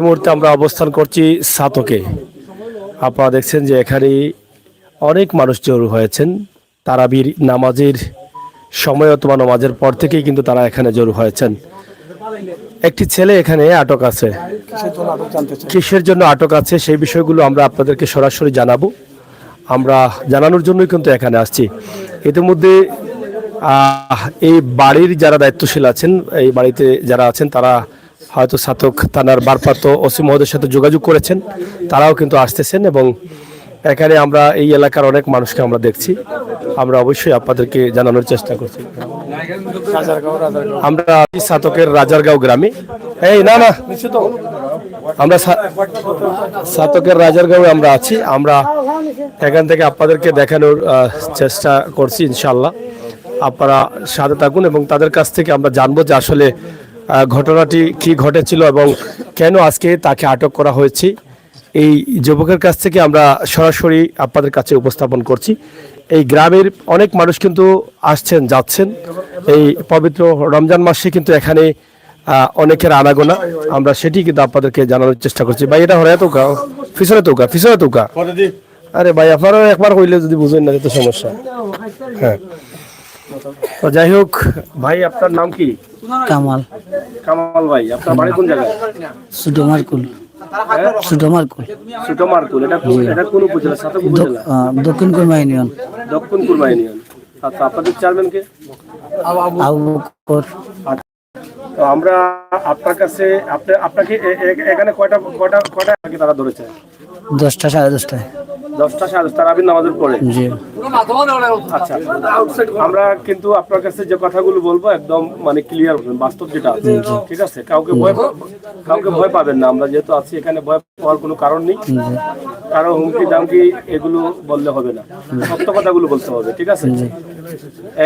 এই মুহূর্তে আমরা অবস্থান করছি সাতকে। আপনারা দেখছেন যে এখানে অনেক মানুষ জড়ো হয়েছেন। তারাবির নামাজের সময় অথবা নামাজের পর থেকেই কিন্তু তারা এখানে জড়ো হয়েছেন। একটি ছেলে এখানে আটক আছে। কিসের জন্য আটক আছে সেই বিষয়গুলো আমরা আপনাদেরকে সরাসরি জানাবো। আমরা জানানোর জন্যই কিন্তু এখানে আসছি। ইতিমধ্যে এই বাড়ির যারা দায়িত্বশীল আছেন, এই বাড়িতে যারা আছেন তারা হয়তো ছাতক থানার ভারপ্রাপ্ত ওসি মহোদয়ের সাথে যোগাযোগ করেছেন, তারাও কিন্তু আসতেছেন এবং এখানে আমরা এই এলাকার অনেক মানুষকে আমরা দেখছি। আমরা অবশ্যই আপনাদেরকে জানানোর চেষ্টা করছি। আমরা ছাতকের রাজারগাঁও গ্রামে, আমরা ছাতকের রাজারগাঁও আমরা আছি। আমরা এখান থেকে আপনাদেরকে দেখানোর চেষ্টা করছি। ইনশাআল্লাহ আপনারা সাথে থাকুন এবং তাদের কাছ থেকে আমরা জানবো যে আসলে ঘটনাটি কি ঘটেছিল এবং কেন আজকে তাকে আটক করা হয়েছে। এই যুবকের কাছ থেকে আমরা সরাসরি আপনাদের কাছে উপস্থাপন করছি। এই গ্রামের অনেক মানুষ কিন্তু আসছেন যাচ্ছেন। এই পবিত্র রমজান মাসে কিন্তু এখানে অনেকের আনাগোনা, আমরা সেটি কিন্তু আপনাদেরকে জানানোর চেষ্টা করছি। ভাই এটা হরে তোকা পিছনে তোকা আরে ভাই আপনারা একবার কইলে যদি বুঝেন না তো সমস্যা। হ্যাঁ, তো যাই হোক ভাই, আপনার নাম কি? কামাল। কামাল ভাই, আপনার বাড়ি কোন জায়গায়? সুডমারকুল। এটা কোন উপজেলা? ছাতক উপজেলা, দক্ষিণ কুরমা ইউনিয়ন। দক্ষিণ কুরমা ইউনিয়ন। আচ্ছা, আপনাদের চেয়ারম্যান কে? আবু বকর। তো আমরা আপনার কাছে আপনাকে এখানে কয়টা আগে তারা ধরেছে? 10টা 10:30টায়। 10টা 10:30 তারাবির নামাজের পরে। জি। আচ্ছা, আমরা কিন্তু আপনার কাছে যে কথাগুলো বলবো একদম মানে ক্লিয়ার বলবেন, বাস্তব যেটা আছে। ঠিক আছে, কাউকে ভয় পাবেন না। আমরা যেহেতু আছি এখানে, ভয় পাওয়ার কোনো কারণ নেই। কারো হুমকি দামকি এগুলো বললে হবে না, সত্য কথাগুলো বলতে হবে। ঠিক আছে,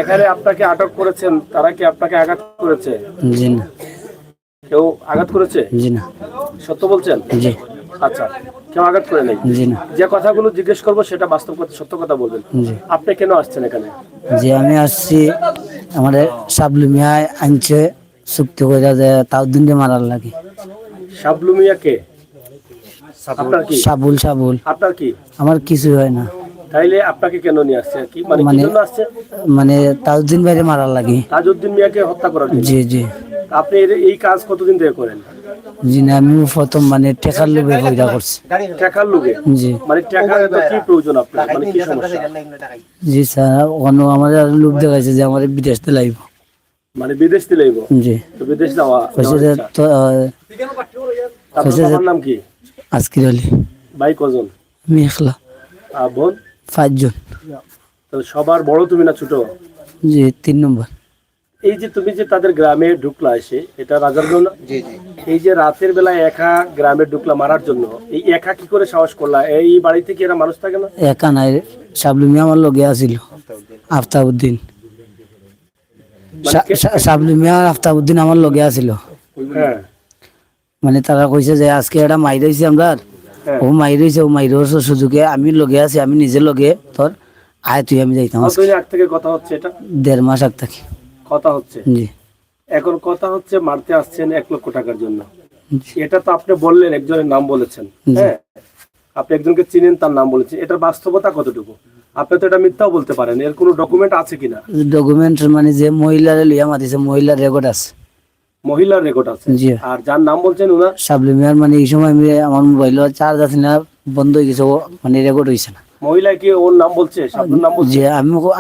এখানে আপনাকে আটক করেছেন, তারা কি আপনাকে আঘাত করেছে? জি না। কেউ আঘাত করেছে? জি না। সত্য বলছেন? জি। আচ্ছা, কেউ আঘাত করে নাই? জি না। যে কথাগুলো জিজ্ঞেস করবো সেটা বাস্তব কথা, সত্য কথা বলবেন। আপনি কেন আসছেন এখানে? যে আমি আসছি আমাদের সাবলু মিয়া আনছে চুক্তি করে যে তাউদ্দিন মারার লাগে। সাবলু মিয়া কে? আপনার কি? সাবুল। আপনার কি? আমার কিছু হয় না। তাইলে আপনাকে কেন নিয়ে আসছে? কি মানে কি জন্য আসছে? মানে তাউদ্দিন ভাইরে মারার লাগে। তাজউদ্দিন মিয়াকে হত্যা করার জন্য? জি জি। আপনি এই কাজ কতদিন থেকে করেন? জি না, আমি প্রথম মানে টেকার লোভে কইরা করছি। টাকার লোভে? জি। মানে টাকা তো কি প্রয়োজন আপনার, মানে কি সমস্যা? জি স্যার, অন্য আমাদের লোভ দেখাইছে যে আমার বিদেশ দিলাইব। মানে বিদেশ দিলাইব? জি। তো বিদেশ যাওয়া কইছে যে আপনার নাম কি? আজকির আলী। ভাই কজন? আমি একলা। বোন? 5 জন। তো সবার বড় তুমি না ছোট? জি, 3 নম্বর। এই যে তুমি যে তাদের গ্রামে ঢুকলা এসে, এটা রাজারগাঁও না? জি জি। এই যে রাতের বেলায় একা গ্রামে ঢুকলা মারার জন্য, এই একা কি করে সাহস করলা? এই বাড়িতে কি এরা মানুষ থাকে না? একা নাই, সাবলু মিয়া আমার লগে আছিল। আফতাবউদ্দিন। সাবলু মিয়া আফতাবউদ্দিন আমার লগে আছিল। হ্যাঁ। মানে তারা কইছে যে আজকে এটা মাইরাইছি আমরা, ও মাইরাইছে, ও মাইরার সুযোগে আমি লগে আছি, আমি নিজে লগে তোর আয় তুই আমি যাইতাম। কতদিন আগ থেকে কথা হচ্ছে এটা? 1.5 মাস আগ থেকে কথা হচ্ছে। জি। এখন কথা হচ্ছে মারতে আসছেন 1 লক্ষ টাকার জন্য। এটা তো আপনি বললেন, একজনের নাম বলেছেন। হ্যাঁ, আপনি একজনকে চিনেন, তার নাম বলেছেন। এটার বাস্তবতা কতটুকু? আপনি তো এটা মিথ্যাও বলতে পারেন, এর কোনো ডকুমেন্ট আছে কিনা? ডকুমেন্ট মানে যে মহিলারে লিয়া মাতিছে, মহিলার রেকর্ড আছে। মহিলার রেকর্ড আছে? জি। আর যার নাম বলছেন উনার? সাবলু মিয়ার মানে এই সময় আমি আমার মোবাইল চার্জ আছে না, বন্ধ হয়ে গেছে, মানে রেকর্ড হইছে না। মহিলা কি ওর নাম বলছে, সাবলুর নাম বলছে? যে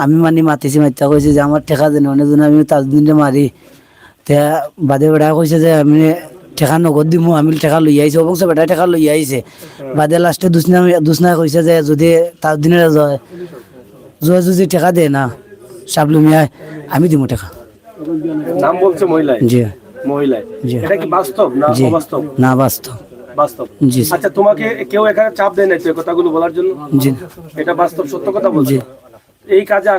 আমি মানে মাতিছি, মাত্রা কইছে যে আমার ঠেকা দেন, অনেক জন আমি তাজদিনরে মারি। তে বাদে বেড়া কইছে যে আমি ঠেকা নগদ দিমু, আমি ঠেকা লই আইছি, অবশ্য বেটা ঠেকা লই আইছে। বাদে লাস্টে দুসনা কইছে যে যদি তাজদিনের জয় যদি ঠেকা দে না সাবলু মিয়া, আমি দিমু ঠেকা। নাম বলছে মহিলা? জি। মহিলা? এটা কি বাস্তব না অবাস্তব? না, বাস্তব। বাস্তব? জি। আচ্ছা, তোমাকে কেউ এখানে চাপ দেয় না এই কথাগুলো বলার জন্য? জি। এটা বাস্তব সত্য কথা বলছি। এই কাজে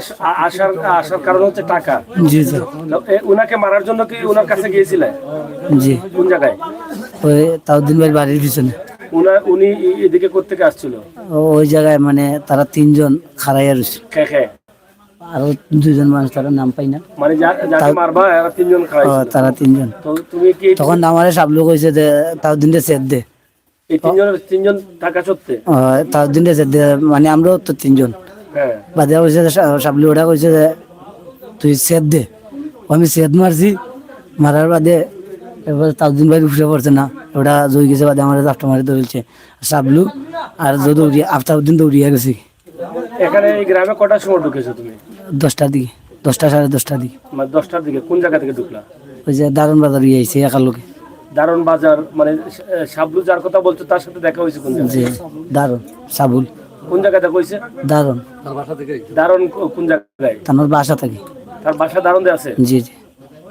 আসার কারণ হচ্ছে টাকা? জি স্যার। উনাকে মারার জন্য কি উনার কাছে গিয়েছিলেন? জি। কোন জায়গায়? ওই তাউদ্দিন ভাইয়ের বাড়ির পিছনে। উনি এদিকে কোত্থেকে আসছিল? ওই জায়গায় মানে তারা 3 জন খাড়াইয়া রয়েছে। আরো দুজন মানুষ তারা নাম পাই না। মানে যাকে মারবা এরা তিনজন খাওয়াইছিল। তারা তিনজন। তো তুমি কি তখন আমারে সাবলু কইছে যে তাও দিনটা সেদ দে। এই তিনজন থাকা সত্ত্বে? তাও দিনটা সেদ দে, মানে আমরাও তো তিনজন। হ্যাঁ। বাদে কইছে যে সাবলু ওটা কইছে যে তুই সেদ দে। আমি সেদ মারছি, মারার বাদে এবার তাজদিন ভাই উঠে পড়ছে না, ওটা জয় গেছে। বাদে আমার আফটার মারি ধরেছে সাবলু আর দৌড়িয়ে আফতাবুদ্দিন দৌড়িয়ে গেছে। এখানে এই গ্রামে কটার সময় ঢুকেছো তুমি? 10টার দিকে, 10টা সাড়ে 10টার দিকে। মানে 10টার দিকে? কোন জায়গা থেকে ঢুকলা? ওই যে দারুণ বাজার ইয়ে আইছে একার লোকে। দারুণ বাজার মানে সাবলু যার কথা বলছো তার সাথে দেখা হয়েছে কোন জায়গায়? যে দারুণ সাবুল কোন জায়গাতে কইছে? দারুণ। দারুণ কোন জায়গায়? তার বাসা থাকে। তার বাসা দারুণে আছে? জি জি।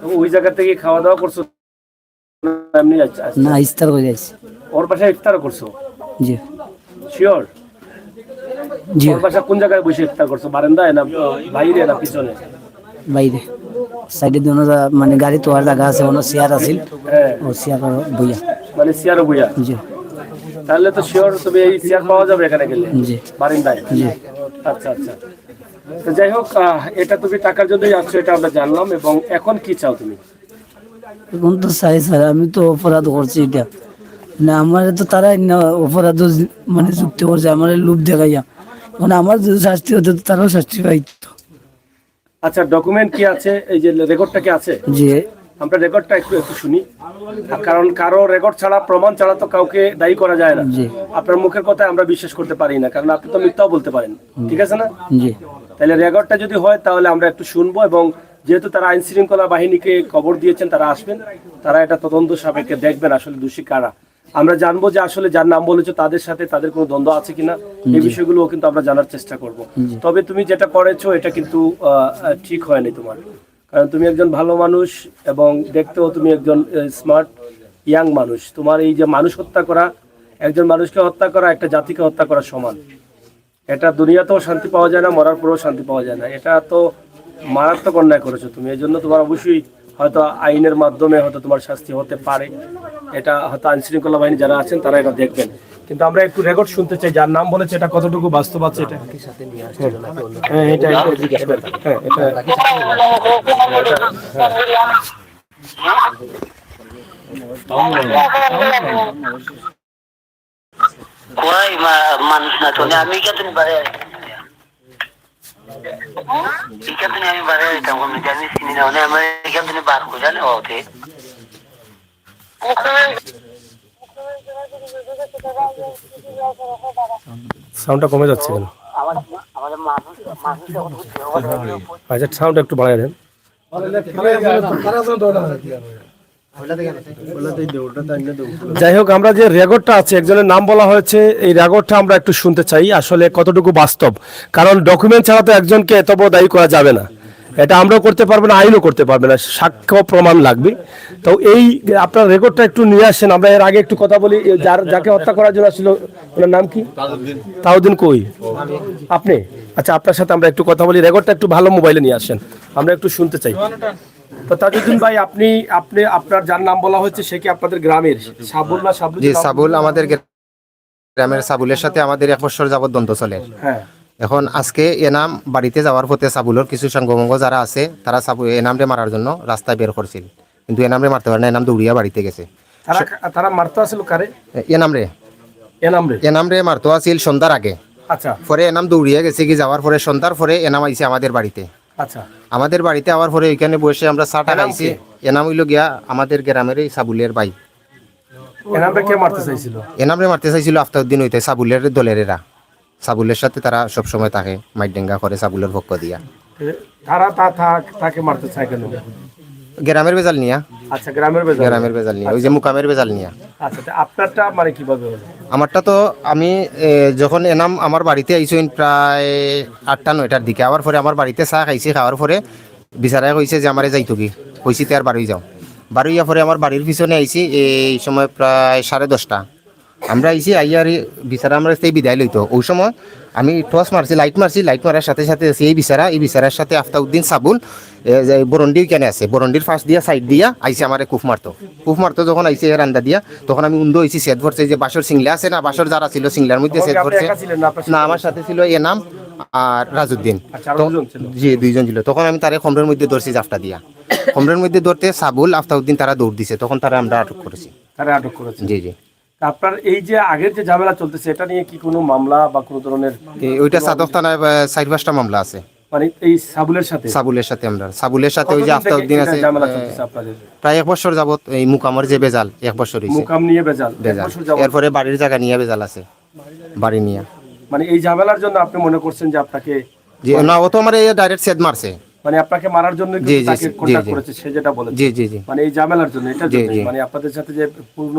তো ওই জায়গা থেকে খাওয়া দাওয়া করছো? এমনি না, ইস্তার করে যাইছি। ওর বাসায় ইফতার করছো? জি শিওর? জি। ওর বাসা কোন জায়গায় বসে ইফতার করছো? বারান্দায় না বাইরে না পিছনে? বাইরে সাইডে দুনো মানে গাড়ি তোয়ার জায়গা আছে, ওনো চেয়ার আছিল। হ্যাঁ। ও চেয়ার বইয়া। মানে চেয়ারে বইয়া? জি তাহলে তো শিওর তুমি এই চেয়ার পাওয়া যাবে এখানে গেলে? জি বারান্দায়? জি। আচ্ছা আচ্ছা। তো যাই হোক, এটা তুমি টাকার জন্যই আসছো এটা আমরা জানলাম। এবং এখন কি চাও তুমি? এখন তো চাই স্যার, আমি তো অপরাধ করছি এটা, না আমার তো তারা না অপরাধ মানে যুক্তি করছে আমার লোভ দেখাইয়া। মানে আমার যদি শাস্তি হতো তারাও শাস্তি পাইতো। আচ্ছা, ডকুমেন্ট কি আছে? এই যে রেকর্ডটা কি আছে? যে আমরা রেকর্ডটা একটু একটু শুনি, কারণ কারো রেকর্ড ছাড়া প্রমাণ ছাড়া তো কাউকে দায়ী করা যায় না। জি আপনার মুখের কথা আমরা বিশ্বাস করতে পারি না, কারণ আপনি তো মিথ্যাও বলতে পারেন, ঠিক আছে না? জি তাহলে রেকর্ডটা যদি হয় তাহলে আমরা একটু শুনবো। এবং যেহেতু তারা আইন শৃঙ্খলা বাহিনীকে খবর দিয়েছেন, তারা আসবেন, তারা এটা তদন্ত সাপেক্ষে দেখবেন আসলে দোষী কারা। আমরা জানবো যে আসলে যার নাম বলেছো তাদের সাথে তাদের কোনো দ্বন্দ্ব আছে কিনা, এই বিষয়গুলো কিন্তু আমরা জানার চেষ্টা করব। তবে তুমি যেটা করেছো এটা কিন্তু ঠিক হয়নি তোমার, কারণ তুমি একজন ভালো মানুষ এবং দেখতেও তুমি একজন স্মার্ট ইয়াং মানুষ। তোমার এই যে মানুষ হত্যা করা, একজন মানুষকে হত্যা করা একটা জাতিকে হত্যা করা সমান। এটা দুনিয়াতেও শান্তি পাওয়া যায় না, মরার পরেও শান্তি পাওয়া যায় না। এটা তো মারাত্মক অন্যায় করেছো তুমি। এই জন্য তোমার অবশ্যই হয়তো আইনের মাধ্যমে হয়তো তোমার শাস্তি হতে পারে। এটা হয়তো আইন শৃঙ্খলা বাহিনী যারা আছেন তারা এটা দেখবেন। কিন্তু আমরা একটু রেকর্ড শুনতে চাই, যার নাম বলেছে এটা কতটুকু বাস্তব আছে। এটা হ্যাঁ, এটা হ্যাঁ, কই মানুষ না তো আমি কেন বারে এখানে আমি বারে আইতাম আমি জানি চিনি না মানে আমি এখানে বার করে জানি ওকে সাউন্ডটা কমে যাচ্ছে কেন? আমাদের মানুষ আচ্ছা, সাউন্ড একটু বাড়াই দেন। যাই হোক, আমরা যে রেকর্ডটা আছে, একজনের নাম বলা হয়েছে, এই রেকর্ডটা আমরা একটু শুনতে চাই আসলে কতটুকু বাস্তব। কারণ ডকুমেন্ট ছাড়া তো একজনকে এত বড় দায়ী করা যাবে না, এটা আমরাও করতে পারবো না, আইনও করতে পারবে না, সাক্ষ্য প্রমাণ লাগবে। তো এই আপনার রেকর্ডটা একটু নিয়ে আসেন। আমরা এর আগে একটু কথা বলি, যাকে হত্যা করার জন্য আসছিল ওনার নাম কি? তাউদ্দিন। কই আপনি? আচ্ছা, আপনার সাথে আমরা একটু কথা বলি। রেকর্ডটা একটু ভালো মোবাইলে নিয়ে আসেন, আমরা একটু শুনতে চাই। তো তাজউদ্দিন ভাই, আপনি আপনার যার নাম বলা হচ্ছে সে কি আপনাদের গ্রামের সাবুল না? সাবুল? জি, সাবুল আমাদের গ্রামের। সাবুলের সাথে আমাদের 1 বছর যাবত দ্বন্দ্ব চলে। হ্যাঁ। এখন আজকে এনাম বাড়িতে যাওয়ার পথে সাবুলের কিছু সাঙ্গমঙ্গ যারা আছে তারা এনামরে মারার জন্য রাস্তায় বের করছিল, কিন্তু এনামরে মারতে পারে না। এনাম দৌড়িয়া বাড়িতে গেছে। তারা মারতে আসছিল কারে? এনামরে মারতে আসছিল সন্ধ্যার আগে। আচ্ছা। পরে এনাম দৌড়িয়া গেছে, কি যাওয়ার পরে সন্ধ্যার পরে এনাম আইছে আমাদের বাড়িতে। আচ্ছা। আমাদের বাড়িতে আওয়ার পরে এখানে বসে আমরা চাটা খাইছি। এনাম হইল গিয়া আমাদের গ্রামের এই সাবুলের ভাই। এনামরে কে মারতে চাইছিল? এনামরে মারতে চাইছিল আফতাউদ্দিন হইতে, সাবুলের দলেরেরা। সাবুলের সাথে তারা সবসময় থাকে, মাইডেঙ্গা করে সাবুলের পক্ষ দিয়া। তাকে মারতে চায় কেন? গ্রামের বেজাল নিয়া। আচ্ছা, গ্রামের বেজাল নিয়া, ওই যে মুকামের বেজাল নিয়া। আচ্ছা, আপনারটা মানে কিভাবে হলো? আমারটা তো আমি যখন এনাম আমার বাড়িতে আইসইন প্রায় 8টা-9টার দিকে, আবার পরে আমার বাড়িতে চা খাইছি। খাওয়ার পরে বিচারায় কইছে যে আমারে যাইতো কি, কইছি তে আর বাড়ি যাও। বাড়িয়া পরে আমার বাড়ির পিছনে আইছি, এই সময় প্রায় 10:30। আমরা আইছি, আইয়ার বিচারা আমরা সেই বিদায় লইতো। ওই সময় আমি টস মারছি, লাইট মারার সাথে সাথে এই বিচারার সাথে আফতাউদ্দিন সাবুল বরন্ডি কেন আছে, বরন্ডির ফাঁস দিয়া সাইড দিয়া আইসি আমারে কুফ মারতো। যখন আইসি রান্দা দিয়া, তখন আমি উন্দ হয়েছি, সেট ভরছে যে বাসর সিংলা আছে না, বাসর যারা ছিল সিংলার মধ্যে সেট ভরছে না। আমার সাথে ছিল এনাম আর রাজউদ্দিন। আচ্ছা, আরো দুজন ছিল। জি, দুইজন ছিল। তখন আমি তারে খমরের মধ্যে ধরছি জাফটা দিয়া। খমরের মধ্যে ধরতে সাবুল আফতাউদ্দিন তারা দৌড় দিছে, তখন তারা আমরা আটক করেছি। তারা আটক করেছে। জি জি। তা আপনার এই যে আগের যে ঝামেলা চলতেছে, এটা নিয়ে কি কোনো মামলা বা কোনো ধরনের, ওইটা সাদক থানায় 4-5টা মামলা আছে মানে এই সাবুলের সাথে সাবুলের সাথে। আমরা সাবুলের সাথে ওই যে কতদিন থেকে আফতাউদ্দিন এটা আছে, ঝামেলা চলতেছে আপনাদের? প্রায় 1 বছর যাবত। এই মুকামের যে বেজাল 1 বছর হয়েছে মুকাম নিয়ে বেজাল, এক বেজাল। বছর যাবত। এরপরে বাড়ির জায়গা নিয়ে বেজাল আছে, বাড়ি নিয়ে। মানে এই ঝামেলার জন্য আপনি মনে করছেন যে আপনাকে, জি না, ও তো আমার এই ডাইরেক্ট সেদ মারছে। মানে আপনাকে মারার জন্য জি, জি, তাকে জি, কন্টাক্ট জি। করেছে, সে যেটা বলেছে। জি জি জি। মানে এই ঝামেলার জন্য, এটার জি, জন্য, জি। মানে আপনাদের সাথে যে পূর্ণ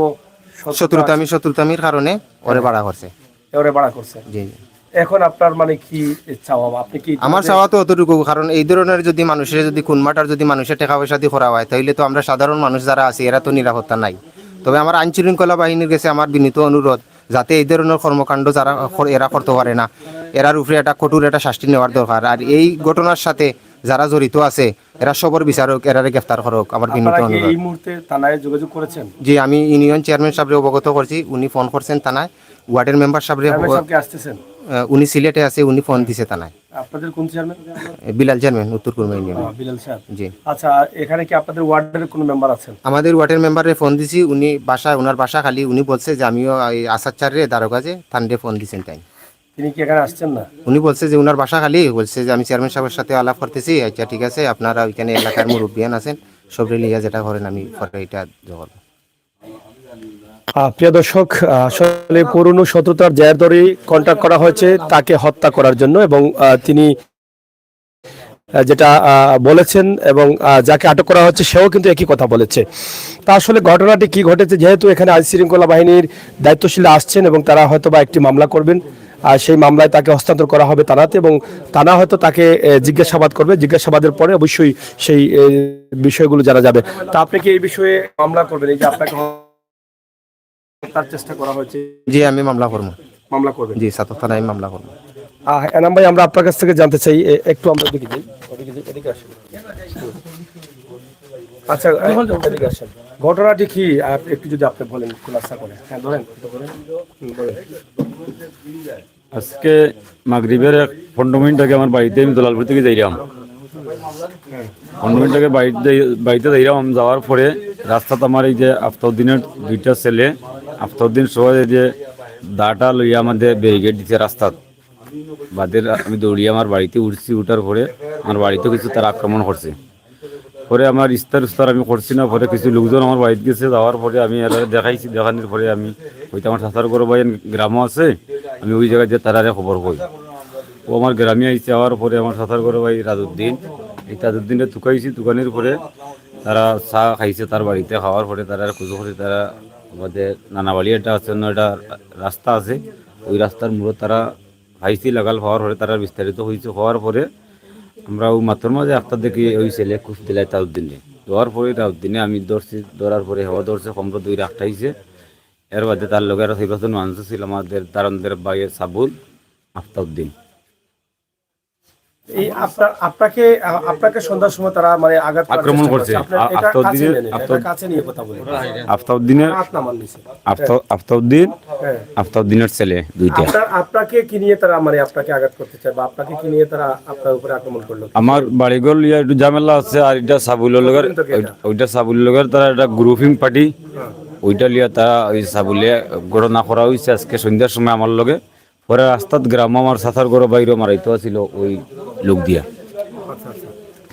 শত্রুতা শত্রুতামির কারণে ওরে বাড়া করছে। এবারে বাড়া করছে। জি জি। এখন আপনার মানে কি চাওয়া, আপনি কি আমার চাওয়া তো অতটুকু, কারণ এই ধরনের যদি মানুষের যদি খুনমাটার যদি মানুষের টাকা পয়সা দিয়ে করা হয়, তাহলে তো আমরা সাধারণ মানুষ যারা আছি এরা তো নিরাপত্তা নাই। তবে আমার আইন শৃঙ্খলা বাহিনীর কাছে আমার বিনীত অনুরোধ, যাতে এই ধরনের কর্মকাণ্ড যারা এরা করতে পারে না, এরার উপরে একটা কঠোর একটা শাস্তি নেওয়ার দরকার। আর এই ঘটনার সাথে যারা জড়িত আছে এরা সবর বিচারক, এরারে গ্রেফতার করুক, আমার বিনীত আপনারা কি অনুরোধ। এই মুহূর্তে থানায় যোগাযোগ করেছেন? জি, আমি ইউনিয়ন চেয়ারম্যান সাহেবরে অবগত করছি, উনি ফোন করছেন থানায়। ওয়ার্ডের মেম্বার সাহেবরে, চেয়ারম্যান সাহেব কি আসতেছেন? উনি সিলেটে আছে, উনি ফোন দিছে থানায়। আপনাদের কোন চেয়ারম্যান? বিলাল চেয়ারম্যান, উত্তর কুরমা ইউনিয়ন। বিলাল সাহেব। জি। আচ্ছা, এখানে কি আপনাদের ওয়ার্ডের কোনো মেম্বার আছেন? আমাদের ওয়ার্ডের মেম্বারে ফোন দিছি, উনি বাসায়, ওনার বাসা খালি। উনি বলছে যে আমিও আসাচ্চারে দ্বারকাজে থানডে ফোন দিছেন তাই। তিনি কি এখানে আসছেন না? উনি বলছে যে ওনার বাসা খালি, বলছে যে আমি চেয়ারম্যান সাহেবের সাথে আলাপ করতেছি। আচ্ছা ঠিক আছে, আপনারা ওইখানে এলাকার মুরব্বিয়ান আছেন, সবরে লিয়া যেটা করেন আমি পরে এটা জবাব। প্রিয় দর্শক, আসলে পুরনো শত্রুতার জের ধরেই কন্ট্যাক্ট করা হয়েছে তাকে হত্যা করার জন্য, এবং তিনি যেটা বলেছেন এবং যাকে আটক করা হচ্ছে সেও কিন্তু একই কথা বলেছে। তা আসলে ঘটনাটি কি ঘটেছে, যেহেতু এখানে আইন শৃঙ্খলা বাহিনীর দায়িত্বশীল আসছেন এবং তারা হয়তো বা একটি মামলা করবেন, আর সেই মামলায় তাকে হস্তান্তর করা হবে থানাতে, এবং থানা হয়তো তাকে জিজ্ঞাসাবাদ করবে। জিজ্ঞাসাবাদের পরে অবশ্যই সেই বিষয়গুলো জানা যাবে। তা আপনি কি এই বিষয়ে মামলা করবেন? এই যে আপনাকে হত্যার চেষ্টা করা হয়েছে, জি, আমি মামলা করবো। মামলা করবেন? জি, সাতক থানায় আমি মামলা করবো। এনাম ভাই, আমরা আপনার কাছ থেকে জানতে চাই, একটু আমরা এদিকে যাই, এদিকে আসুন। আচ্ছা, এদিকে আসেন। ঘটনাটি কি একটু যদি আপনি বলেন, খুলাসা করে। হ্যাঁ, ধরেন, বলেন। আজকে মাগরিবের 15 মিনিট আগে আমার বাড়িতে, আমি দলালপুর থেকে যাইলাম। 15 মিনিট আগে বাড়িতে যাইলাম। যাওয়ার পরে রাস্তাতে আমার এই যে আফতাউদ্দিনের 2টা ছেলে, আফতাউদ্দিন সহ যে দাটা লইয়া আমাদের ব্যারিকেড দিচ্ছে রাস্তাত বাদের, আমি দৌড়িয়ে আমার বাড়িতে উঠছি। উঠার পরে আমার বাড়িতে কিছু তারা আক্রমণ করছে। পরে আমার ইস্তার আমি করছি না, পরে কিছু লোকজন আমার বাড়িতে গেছে। যাওয়ার পরে আমি এরা দেখাইছি, দেখানোর পরে আমি হয়তো আমার সাঁতার করো ভাই গ্রামও আছে, আমি ওই জায়গায় যে তারারে খবর কই। ও আমার গ্রামে আইসে। যাওয়ার পরে আমার সাঁতার করো ভাই রাজউদ্দিন, এই রাজউদ্দিনটা তুকাইছি। তুকানির পরে তারা চা খাইছে তার বাড়িতে। খাওয়ার পরে তারা খুঁজো করে, তারা আমাদের নানাবাড়ি একটা আছে, অন্য একটা রাস্তা আছে, ওই রাস্তার মূলত তারা খাইছি লাগাল। খাওয়ার পরে তারা বিস্তারিত হয়েছে। হওয়ার পরে আমরা ওই মাত্র মাঝে একটা দেখি ওই ছেলে খুঁজ দিলাই তাউদ্দিনে। দেওয়ার পরে তাউদ্দিনে আমি ধরছি। ধরার পরে হওয়া ধরছে, কমরা 2 রাখটাইছে। এর বাদে তার লোকের 6 জন মানুষ ছিল, আমাদের তারন্দের বাইরে সাবুল, আফতাউদ্দিন। এই আপনাকে সন্ধ্যার সময় তারা মানে আক্রমণ করছে। আফতাউদ্দিনের ছেলে 2টা। আপনাকে কি নিয়ে তারা মানে আপনাকে আঘাত করতে চায়, বা আপনাকে কি নিয়ে তারা আপনার উপরে আক্রমণ করলো? আমার বাড়িঘর লিয়া একটু ঝামেলা আছে। আর এটা সাবুলের লগের, ওইটা সাবুলের লগের তারা একটা গ্রুপিং পার্টি, ওইটা লিয়া তারা ওই সাবুলে ঘটনা করা হয়েছে আজকে সন্ধ্যার সময় আমার লগে। পরে রাস্তাত গ্রাম আমার সাঁতার গড় বাইরে মারাইতে ছিল ওই লোক দিয়া।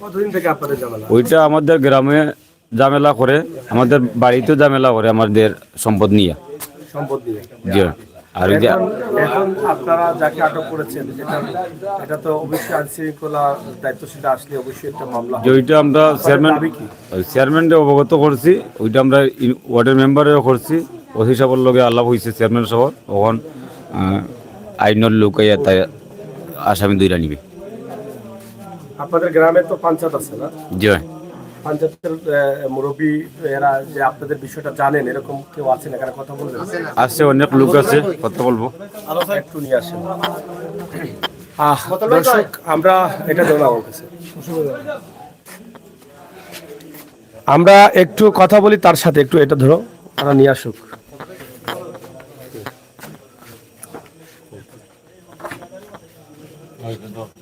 কতদিন থেকে আপনাদের ঝামেলা? ওইটা আমাদের গ্রামে ঝামেলা করে, আমাদের বাড়িতেও ঝামেলা করে, আমাদের সম্পদ নিয়ে। জি। আর ওই যে এখন আপনারা যাকে আটক করেছেন, এটা তো অবশ্যই আইন শৃঙ্খলা দায়িত্বশীল আসলে অবশ্যই একটা মামলা হবে। ওইটা আমরা চেয়ারম্যানকে অবগত করছি, ওইটা আমরা ওয়ার্ডের মেম্বারেও করছি। ওসি সাহেবের লগে আলাপ হয়েছে চেয়ারম্যান সহ। তখন আইনের লোক তাই আসামি 2টা নিবে। আপনাদের গ্রামে তো পঞ্চায়েত আছে না? জি। পঞ্চায়েতের মুরব্বী এরা যে আপনাদের বিষয়টা জানেন, এরকম কেউ আছেন এখানে? কথা বলবেন? আছে, অনেক লোক আছে, কথা বলবো। একটু নিয়ে আসেন। দর্শক, আমরা এটা জানা বলতেছি, আমরা একটু কথা বলি তার সাথে। একটু এটা ধরো, তারা নিয়ে আসুক।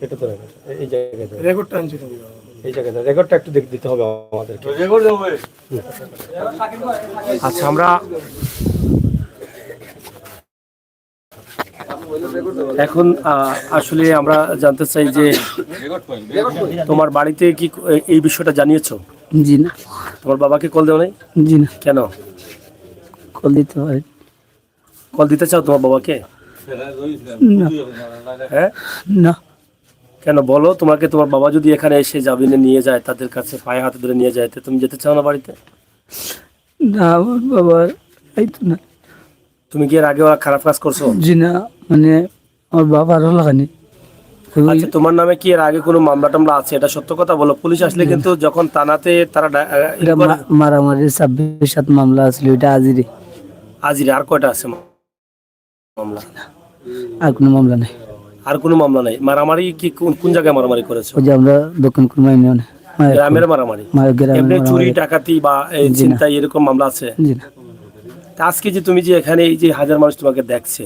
এটা তো এই জায়গাটা রেকর্ডটা আনছি এই জায়গাটা রেকর্ডটা একটু দিতে হবে আমাদেরকে। আচ্ছা আমরা এখন আসলে আমরা জানতে চাই যে তোমার বাড়িতে কি এই বিষয়টা জানিয়েছো? জি না। তোমার বাবাকে কল দেও নাই? জি না, কেন? কল দিতে পারি কল দিতে চাও তোমার বাবাকে? না। হ্যাঁ না, কেন বলো, তোমাকে তোমার বাবা যদি এখানে এসে জামিনে নিয়ে যায়, তাদের কাছে পায়ে হাতে ধরে নিয়ে যায়, তো তুমি যেতে চাও না বাড়িতে? না আমার বাবা আইতো না। তুমি কি এর আগে খারাপ কাজ করছো? জি না, মানে আমার বাবা আরো লাগানি। আচ্ছা তোমার নামে কি এর আগে কোনো মামলা টামলা আছে? এটা সত্য কথা বলো। পুলিশ আসলে কিন্তু যখন থানাতে তারা এটা মারামারি 26-7 মামলা আসলে ওইটা আজিরে। আজিরে আর কয়টা আছে মামলা? আর কোনো মামলা নাই। আর কোনো মামলা নাই। মারামারি কি কোন জায়গায় মারামারি করেছো? ওই যে আমরা দক্ষিণ কুরমা ইউনিয়নে গ্রামের মারামারি? এমনি চুরি ডাকাতি বা চিন্তাই এরকম মামলা আছে? জি না। তা আজকে যে তুমি যে এখানে এই যে হাজার মানুষ তোমাকে দেখছে,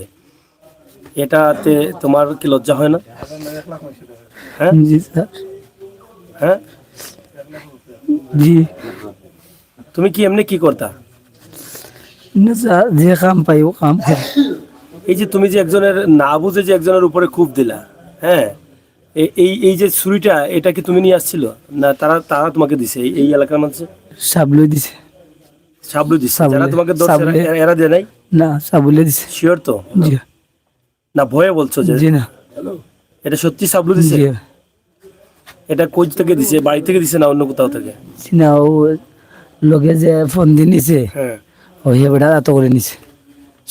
এটাতে তোমার কি লজ্জা হয় না? হ্যাঁ জি স্যার। হ্যাঁ জি তুমি কি এমনি কি করতা? না স্যার, যে কাম পাই ও কাম করি। এই যে তুমি যে একজনের না বুঝে যে একজনের উপরে খুব দিলা, হ্যাঁ, এই এই যে ছুরিটা, এটা কি তুমি নিয়ে আসছিল না তারা তারা তোমাকে দিছে? এই এলাকার মানুষ সাবলই দিছে। সাবলু দিছে? সাবলে- যারা তোমাকে ধরছে সাবলে। এরা দেয় নাই? না, সাবলে দিছে। শিওর তো? জি না ভয়ে বলছো যে? জি না। এটা সত্যি সাবলু দিছে? জি এটা কোচ থেকে দিছে, বাড়ি থেকে দিছে না অন্য কোথাও থেকে? জি না, ও লগে যে ফোন দিয়ে নিছে, হ্যাঁ ও হেবড়া এত করে নিছে।